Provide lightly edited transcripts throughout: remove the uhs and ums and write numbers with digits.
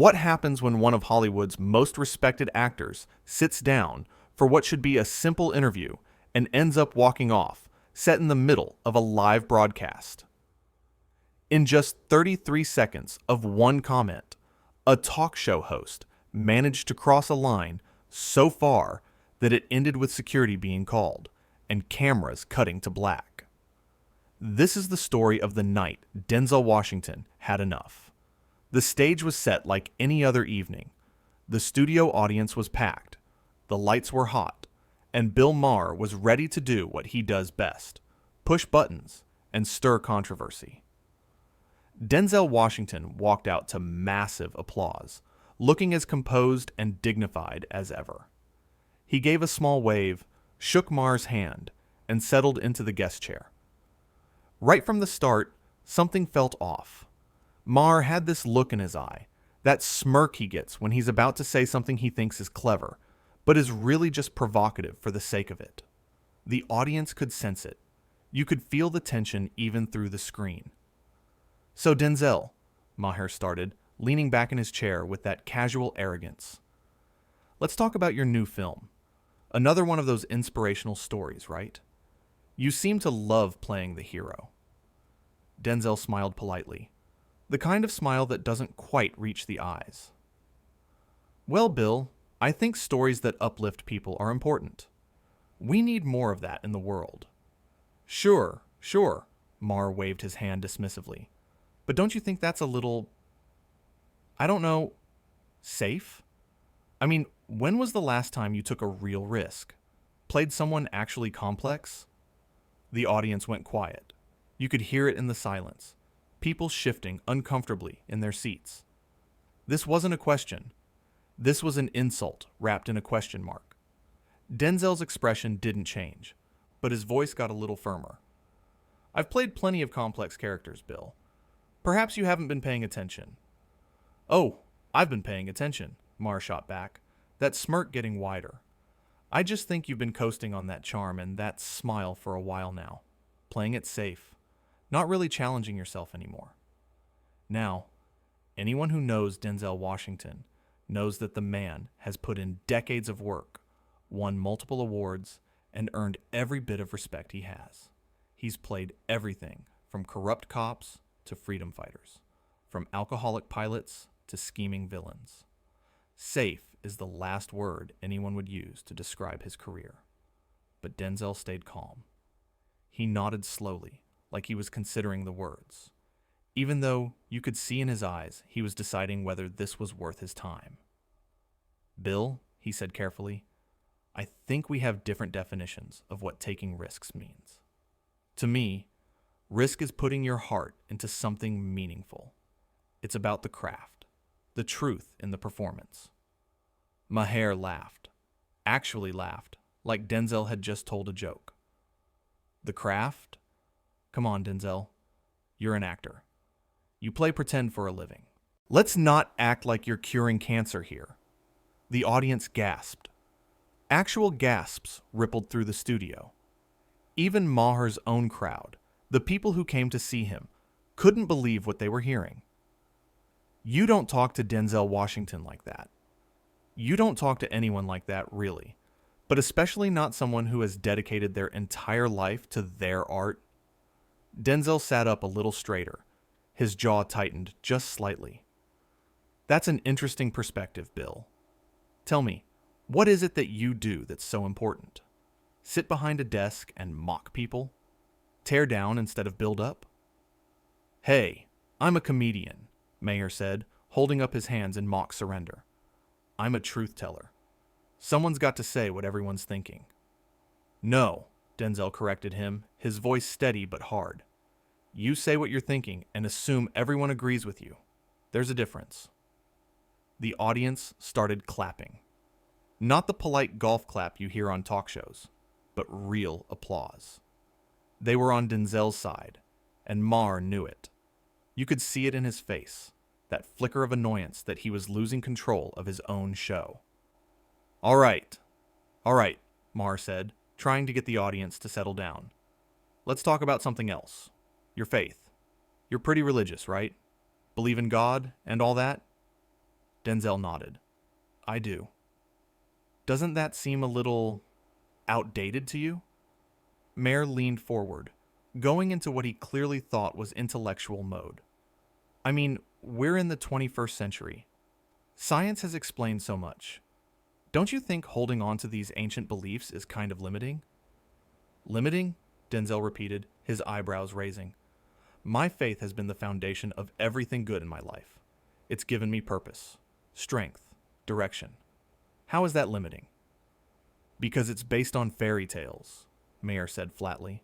What happens when one of Hollywood's most respected actors sits down for what should be a simple interview and ends up walking off, set in the middle of a live broadcast? In just 33 seconds of one comment, a talk show host managed to cross a line so far that it ended with security being called and cameras cutting to black. This is the story of the night Denzel Washington had enough. The stage was set like any other evening. The studio audience was packed, the lights were hot, and Bill Maher was ready to do what he does best: push buttons and stir controversy. Denzel Washington walked out to massive applause, looking as composed and dignified as ever. He gave a small wave, shook Maher's hand, and settled into the guest chair. Right from the start, something felt off. Maher had this look in his eye, that smirk he gets when he's about to say something he thinks is clever, but is really just provocative for the sake of it. The audience could sense it. You could feel the tension even through the screen. "So Denzel," Maher started, leaning back in his chair with that casual arrogance. "Let's talk about your new film. Another one of those inspirational stories, right? You seem to love playing the hero." Denzel smiled politely, the kind of smile that doesn't quite reach the eyes. "Well, Bill, I think stories that uplift people are important. We need more of that in the world." Sure, Maher waved his hand dismissively. "But don't you think that's a little, I don't know, safe? I mean, when was the last time you took a real risk? Played someone actually complex?" The audience went quiet. You could hear it in the silence, people shifting uncomfortably in their seats. This wasn't a question. This was an insult wrapped in a question mark. Denzel's expression didn't change, but his voice got a little firmer. "I've played plenty of complex characters, Bill. Perhaps you haven't been paying attention." "Oh, I've been paying attention," Maher shot back, that smirk getting wider. "I just think you've been coasting on that charm and that smile for a while now, playing it safe, not really challenging yourself anymore." Now, anyone who knows Denzel Washington knows that the man has put in decades of work, won multiple awards, and earned every bit of respect he has. He's played everything from corrupt cops to freedom fighters, from alcoholic pilots to scheming villains. Safe is the last word anyone would use to describe his career. But Denzel stayed calm. He nodded slowly, like he was considering the words, even though you could see in his eyes he was deciding whether this was worth his time. "Bill," he said carefully, "I think we have different definitions of what taking risks means. To me, risk is putting your heart into something meaningful. It's about the craft, the truth in the performance." Maher laughed, actually laughed, like Denzel had just told a joke. "The craft? Come on, Denzel. You're an actor. You play pretend for a living. Let's not act like you're curing cancer here." The audience gasped. Actual gasps rippled through the studio. Even Maher's own crowd, the people who came to see him, couldn't believe what they were hearing. You don't talk to Denzel Washington like that. You don't talk to anyone like that, really, but especially not someone who has dedicated their entire life to their art. Denzel sat up a little straighter, his jaw tightened just slightly. "That's an interesting perspective, Bill. Tell me, what is it that you do that's so important? Sit behind a desk and mock people? Tear down instead of build up?" "Hey, I'm a comedian," Maher said, holding up his hands in mock surrender. "I'm a truth teller. Someone's got to say what everyone's thinking." "No," Denzel corrected him, his voice steady but hard. "You say what you're thinking and assume everyone agrees with you. There's a difference." The audience started clapping. Not the polite golf clap you hear on talk shows, but real applause. They were on Denzel's side, and Maher knew it. You could see it in his face, that flicker of annoyance that he was losing control of his own show. All right, Maher said, trying to get the audience to settle down. "Let's talk about something else. Your faith. You're pretty religious, right? Believe in God and all that?" Denzel nodded. I do. Doesn't that seem a little outdated to you? Maher leaned forward, going into what he clearly thought was intellectual mode. I mean, we're in the 21st century. Science has explained so much. Don't you think holding on to these ancient beliefs is kind of limiting? Limiting? Denzel repeated, his eyebrows raising. My faith has been the foundation of everything good in my life. It's given me purpose, strength, direction. How is that limiting? Because it's based on fairy tales, Maher said flatly.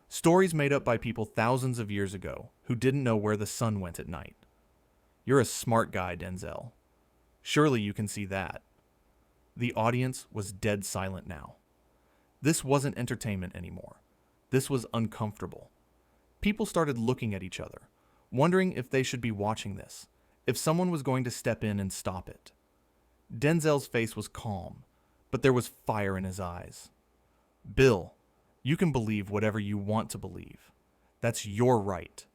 Stories made up by people thousands of years ago who didn't know where the sun went at night. You're a smart guy, Denzel. Surely you can see that. The audience was dead silent now. This wasn't entertainment anymore. This was uncomfortable. People started looking at each other, wondering if they should be watching this, if someone was going to step in and stop it. Denzel's face was calm, but there was fire in his eyes. Bill, you can believe whatever you want to believe. That's your right.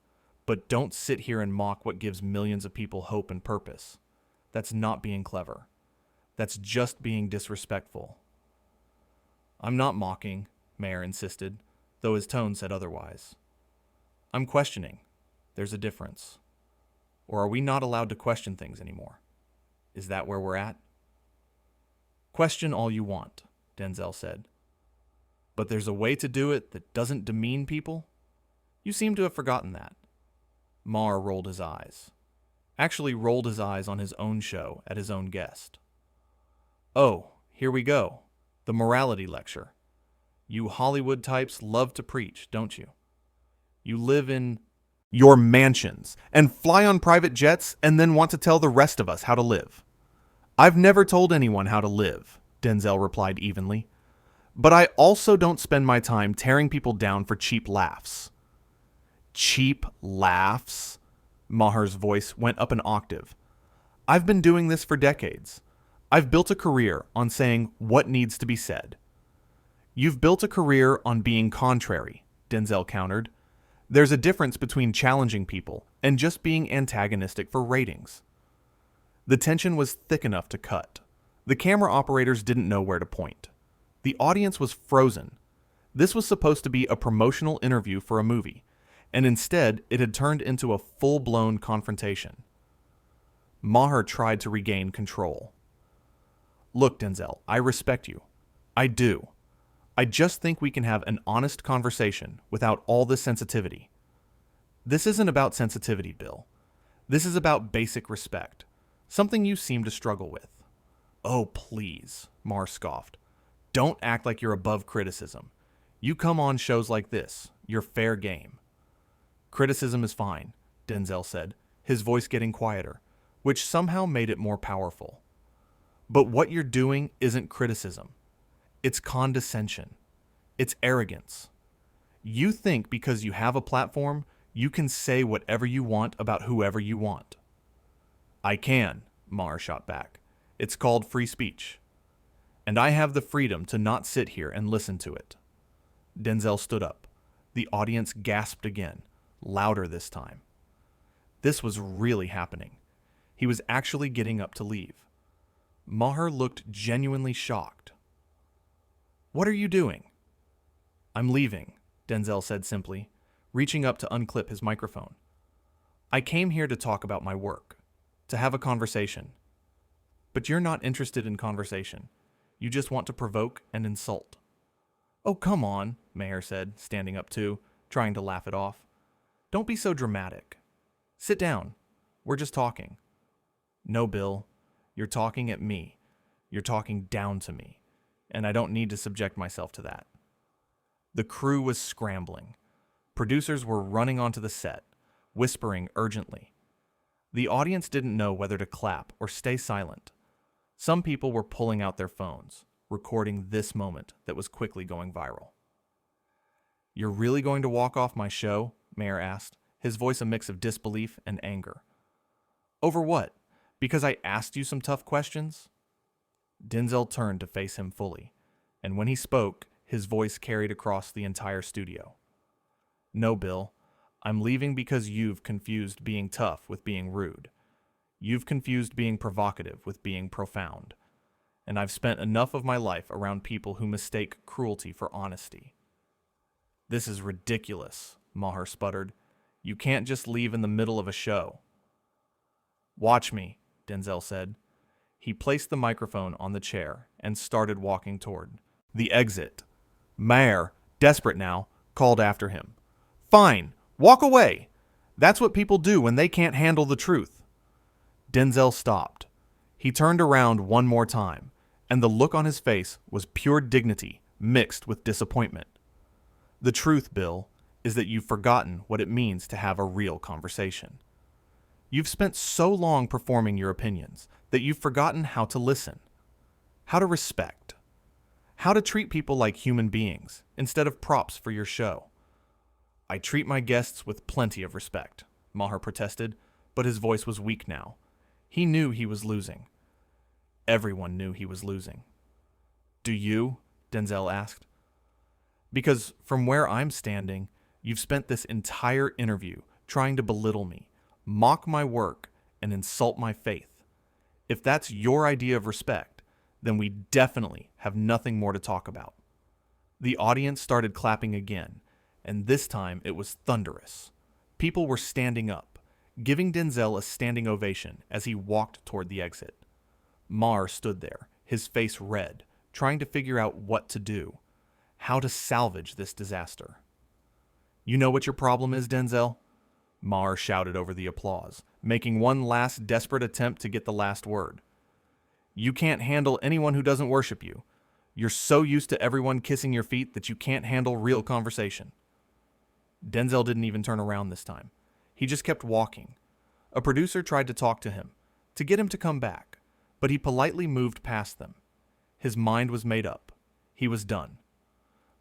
But don't sit here and mock what gives millions of people hope and purpose. That's not being clever. That's just being disrespectful. I'm not mocking, Maher insisted, though his tone said otherwise. I'm questioning. There's a difference. Or are we not allowed to question things anymore? Is that where we're at? Question all you want, Denzel said. But there's a way to do it that doesn't demean people? You seem to have forgotten that. Maher rolled his eyes. Actually rolled his eyes on his own show at his own guest. Oh, here we go. The morality lecture. You Hollywood types love to preach, don't you? You live in your mansions and fly on private jets and then want to tell the rest of us how to live. I've never told anyone how to live, Denzel replied evenly. But I also don't spend my time tearing people down for cheap laughs. Cheap laughs? Maher's voice went up an octave. I've been doing this for decades. I've built a career on saying what needs to be said. You've built a career on being contrary, Denzel countered. There's a difference between challenging people and just being antagonistic for ratings. The tension was thick enough to cut. The camera operators didn't know where to point. The audience was frozen. This was supposed to be a promotional interview for a movie, and instead it had turned into a full-blown confrontation. Maher tried to regain control. Look, Denzel, I respect you. I do. I just think we can have an honest conversation without all this sensitivity. This isn't about sensitivity, Bill. This is about basic respect, something you seem to struggle with. Oh, please, Maher scoffed. Don't act like you're above criticism. You come on shows like this. You're fair game. Criticism is fine, Denzel said, his voice getting quieter, which somehow made it more powerful. But what you're doing isn't criticism. It's condescension. It's arrogance. You think because you have a platform, you can say whatever you want about whoever you want. I can, Maher shot back. It's called free speech. And I have the freedom to not sit here and listen to it. Denzel stood up. The audience gasped again, louder this time. This was really happening. He was actually getting up to leave. Maher looked genuinely shocked. What are you doing? I'm leaving, Denzel said simply, reaching up to unclip his microphone. I came here to talk about my work, to have a conversation. But you're not interested in conversation. You just want to provoke and insult. Oh, come on, Maher said, standing up too, trying to laugh it off. Don't be so dramatic. Sit down. We're just talking. No, Bill. You're talking at me. You're talking down to me. And I don't need to subject myself to that. The crew was scrambling. Producers were running onto the set, whispering urgently. The audience didn't know whether to clap or stay silent. Some people were pulling out their phones, recording this moment that was quickly going viral. You're really going to walk off my show? Maher asked, his voice a mix of disbelief and anger. Over what? Because I asked you some tough questions? Denzel turned to face him fully, and when he spoke, his voice carried across the entire studio. No, Bill, I'm leaving because you've confused being tough with being rude. You've confused being provocative with being profound, and I've spent enough of my life around people who mistake cruelty for honesty." "This is ridiculous," Maher sputtered. "You can't just leave in the middle of a show." "Watch me," Denzel said. He placed the microphone on the chair and started walking toward the exit. Maher, desperate now, called after him. "Fine, walk away. That's what people do when they can't handle the truth." Denzel stopped. He turned around one more time, and the look on his face was pure dignity mixed with disappointment. "The truth, Bill, is that you've forgotten what it means to have a real conversation. You've spent so long performing your opinions that you've forgotten how to listen, how to respect, how to treat people like human beings instead of props for your show." "I treat my guests with plenty of respect," Maher protested, but his voice was weak now. He knew he was losing. Everyone knew he was losing. "Do you?" Denzel asked. "Because from where I'm standing, you've spent this entire interview trying to belittle me, mock my work, and insult my faith. If that's your idea of respect, then we definitely have nothing more to talk about." The audience started clapping again, and this time it was thunderous. People were standing up, giving Denzel a standing ovation as he walked toward the exit. Maher stood there, his face red, trying to figure out what to do, how to salvage this disaster. "You know what your problem is, Denzel?" Maher shouted over the applause, making one last desperate attempt to get the last word. "You can't handle anyone who doesn't worship you. You're so used to everyone kissing your feet that you can't handle real conversation." Denzel didn't even turn around this time. He just kept walking. A producer tried to talk to him, to get him to come back, but he politely moved past them. His mind was made up. He was done.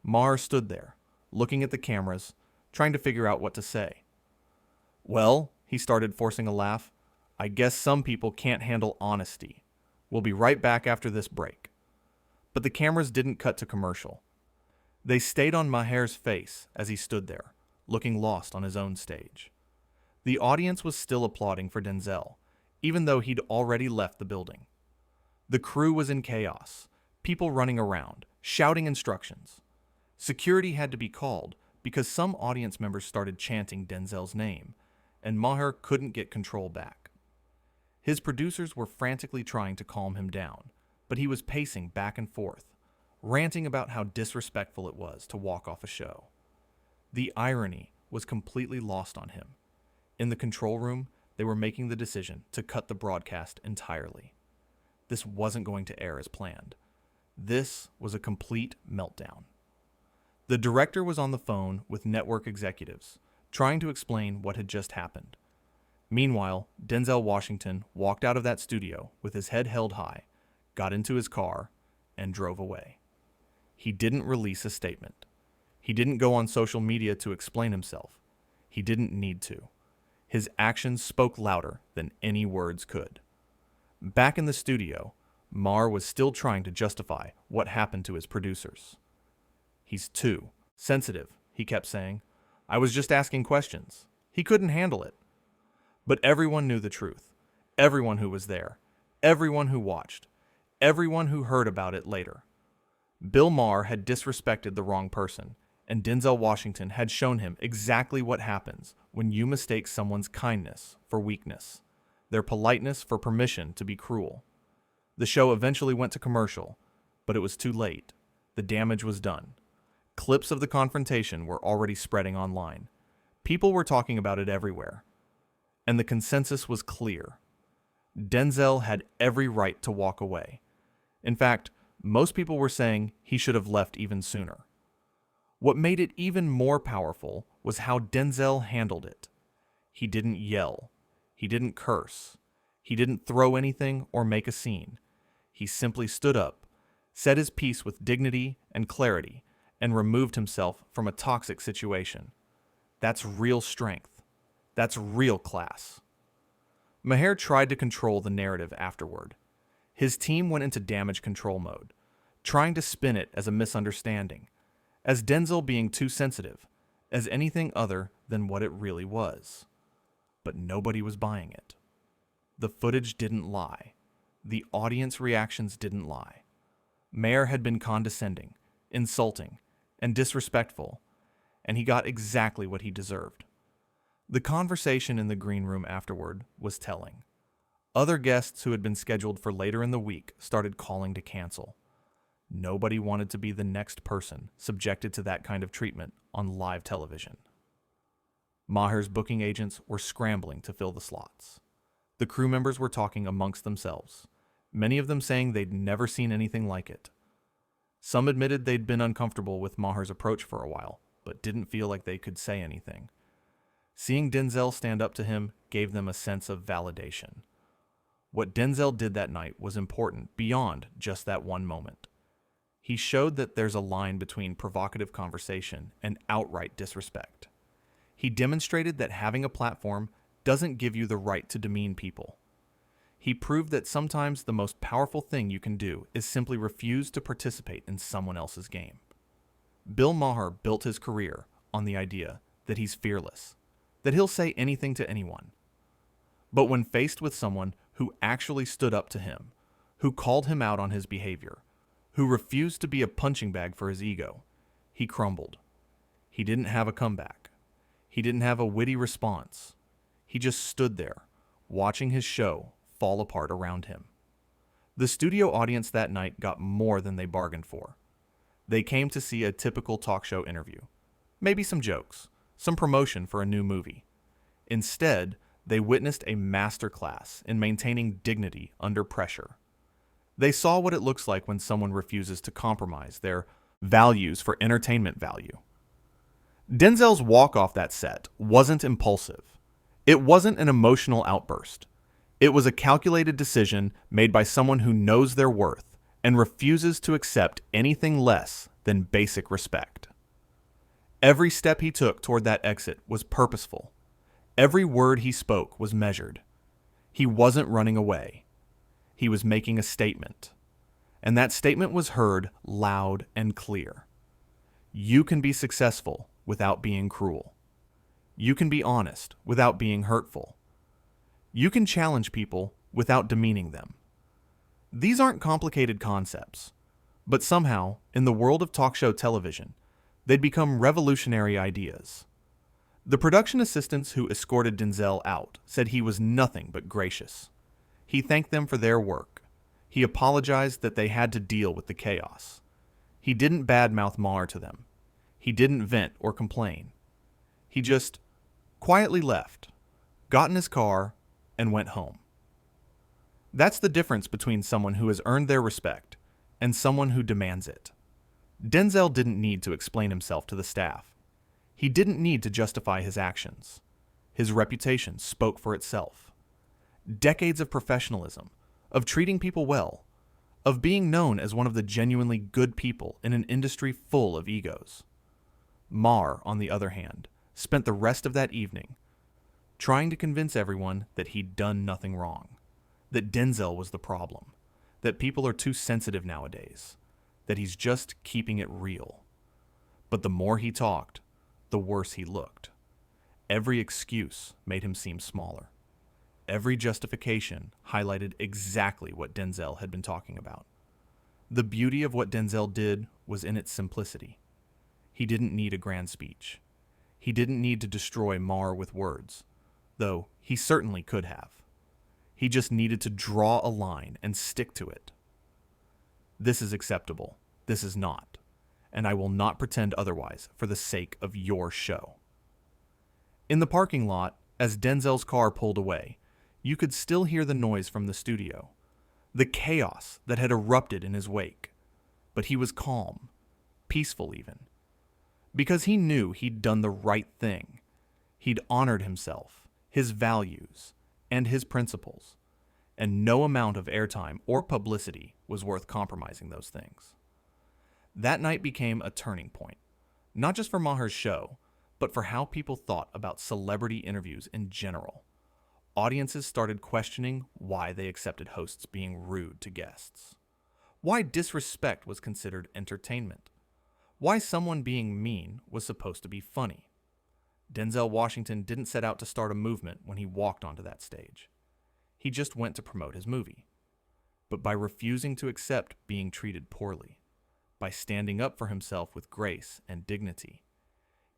Maher stood there, looking at the cameras, trying to figure out what to say. "Well," he started, forcing a laugh, "I guess some people can't handle honesty. We'll be right back after this break." But the cameras didn't cut to commercial. They stayed on Maher's face as he stood there, looking lost on his own stage. The audience was still applauding for Denzel, even though he'd already left the building. The crew was in chaos, people running around, shouting instructions. Security had to be called because some audience members started chanting Denzel's name, and Maher couldn't get control back. His producers were frantically trying to calm him down, but he was pacing back and forth, ranting about how disrespectful it was to walk off a show. The irony was completely lost on him. In the control room, they were making the decision to cut the broadcast entirely. This wasn't going to air as planned. This was a complete meltdown. The director was on the phone with network executives, trying to explain what had just happened. Meanwhile, Denzel Washington walked out of that studio with his head held high, got into his car, and drove away. He didn't release a statement. He didn't go on social media to explain himself. He didn't need to. His actions spoke louder than any words could. Back in the studio, Maher was still trying to justify what happened to his producers. "He's too sensitive," he kept saying. "I was just asking questions. He couldn't handle it." But everyone knew the truth. Everyone who was there. Everyone who watched. Everyone who heard about it later. Bill Maher had disrespected the wrong person, and Denzel Washington had shown him exactly what happens when you mistake someone's kindness for weakness, their politeness for permission to be cruel. The show eventually went to commercial, but it was too late. The damage was done. Clips of the confrontation were already spreading online. People were talking about it everywhere. And the consensus was clear. Denzel had every right to walk away. In fact, most people were saying he should have left even sooner. What made it even more powerful was how Denzel handled it. He didn't yell. He didn't curse. He didn't throw anything or make a scene. He simply stood up, said his piece with dignity and clarity, and removed himself from a toxic situation. That's real strength. That's real class. Maher tried to control the narrative afterward. His team went into damage control mode, trying to spin it as a misunderstanding, as Denzel being too sensitive, as anything other than what it really was. But nobody was buying it. The footage didn't lie. The audience reactions didn't lie. Maher had been condescending, insulting, and disrespectful, and he got exactly what he deserved. The conversation in the green room afterward was telling. Other guests who had been scheduled for later in the week started calling to cancel. Nobody wanted to be the next person subjected to that kind of treatment on live television. Maher's booking agents were scrambling to fill the slots. The crew members were talking amongst themselves, many of them saying they'd never seen anything like it. Some admitted they'd been uncomfortable with Maher's approach for a while, but didn't feel like they could say anything. Seeing Denzel stand up to him gave them a sense of validation. What Denzel did that night was important beyond just that one moment. He showed that there's a line between provocative conversation and outright disrespect. He demonstrated that having a platform doesn't give you the right to demean people. He proved that sometimes the most powerful thing you can do is simply refuse to participate in someone else's game. Bill Maher built his career on the idea that he's fearless, that he'll say anything to anyone. But when faced with someone who actually stood up to him, who called him out on his behavior, who refused to be a punching bag for his ego, he crumbled. He didn't have a comeback. He didn't have a witty response. He just stood there, watching his show fall apart around him. The studio audience that night got more than they bargained for. They came to see a typical talk show interview. Maybe some jokes, some promotion for a new movie. Instead, they witnessed a masterclass in maintaining dignity under pressure. They saw what it looks like when someone refuses to compromise their values for entertainment value. Denzel's walk off that set wasn't impulsive. It wasn't an emotional outburst. It was a calculated decision made by someone who knows their worth and refuses to accept anything less than basic respect. Every step he took toward that exit was purposeful. Every word he spoke was measured. He wasn't running away. He was making a statement. And that statement was heard loud and clear. You can be successful without being cruel. You can be honest without being hurtful. You can challenge people without demeaning them. These aren't complicated concepts, but somehow, in the world of talk show television, they'd become revolutionary ideas. The production assistants who escorted Denzel out said he was nothing but gracious. He thanked them for their work. He apologized that they had to deal with the chaos. He didn't badmouth Maher to them. He didn't vent or complain. He just quietly left, got in his car, and went home. That's the difference between someone who has earned their respect and someone who demands it. Denzel didn't need to explain himself to the staff. He didn't need to justify his actions. His reputation spoke for itself. Decades of professionalism, of treating people well, of being known as one of the genuinely good people in an industry full of egos. Maher, on the other hand, spent the rest of that evening trying to convince everyone that he'd done nothing wrong, that Denzel was the problem, that people are too sensitive nowadays, that he's just keeping it real. But the more he talked, the worse he looked. Every excuse made him seem smaller. Every justification highlighted exactly what Denzel had been talking about. The beauty of what Denzel did was in its simplicity. He didn't need a grand speech. He didn't need to destroy Maher with words, though he certainly could have. He just needed to draw a line and stick to it. This is acceptable. This is not. And I will not pretend otherwise for the sake of your show. In the parking lot, as Denzel's car pulled away, you could still hear the noise from the studio, the chaos that had erupted in his wake. But he was calm, peaceful even, because he knew he'd done the right thing. He'd honored himself, his values, and his principles, and no amount of airtime or publicity was worth compromising those things. That night became a turning point, not just for Maher's show, but for how people thought about celebrity interviews in general. Audiences started questioning why they accepted hosts being rude to guests, why disrespect was considered entertainment, why someone being mean was supposed to be funny. Denzel Washington didn't set out to start a movement when he walked onto that stage. He just went to promote his movie. But by refusing to accept being treated poorly, by standing up for himself with grace and dignity,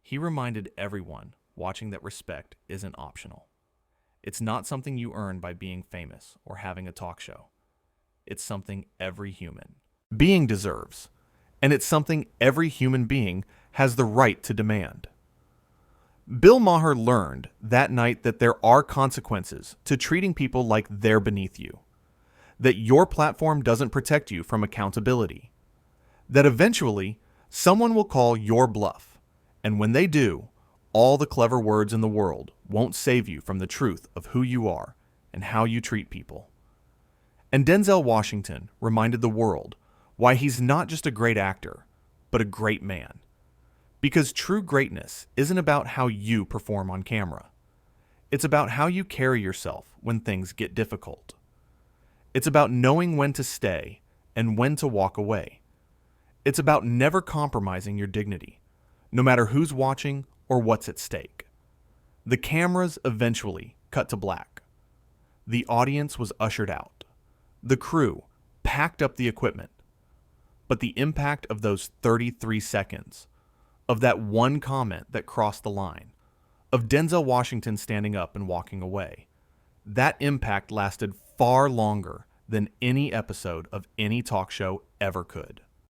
he reminded everyone watching that respect isn't optional. It's not something you earn by being famous or having a talk show. It's something every human being deserves, and it's something every human being has the right to demand. Bill Maher learned that night that there are consequences to treating people like they're beneath you, that your platform doesn't protect you from accountability, that eventually someone will call your bluff, and when they do, all the clever words in the world won't save you from the truth of who you are and how you treat people. And Denzel Washington reminded the world why he's not just a great actor, but a great man. Because true greatness isn't about how you perform on camera. It's about how you carry yourself when things get difficult. It's about knowing when to stay and when to walk away. It's about never compromising your dignity, no matter who's watching or what's at stake. The cameras eventually cut to black. The audience was ushered out. The crew packed up the equipment. But the impact of those 33 seconds, of that one comment that crossed the line, of Denzel Washington standing up and walking away, that impact lasted far longer than any episode of any talk show ever could.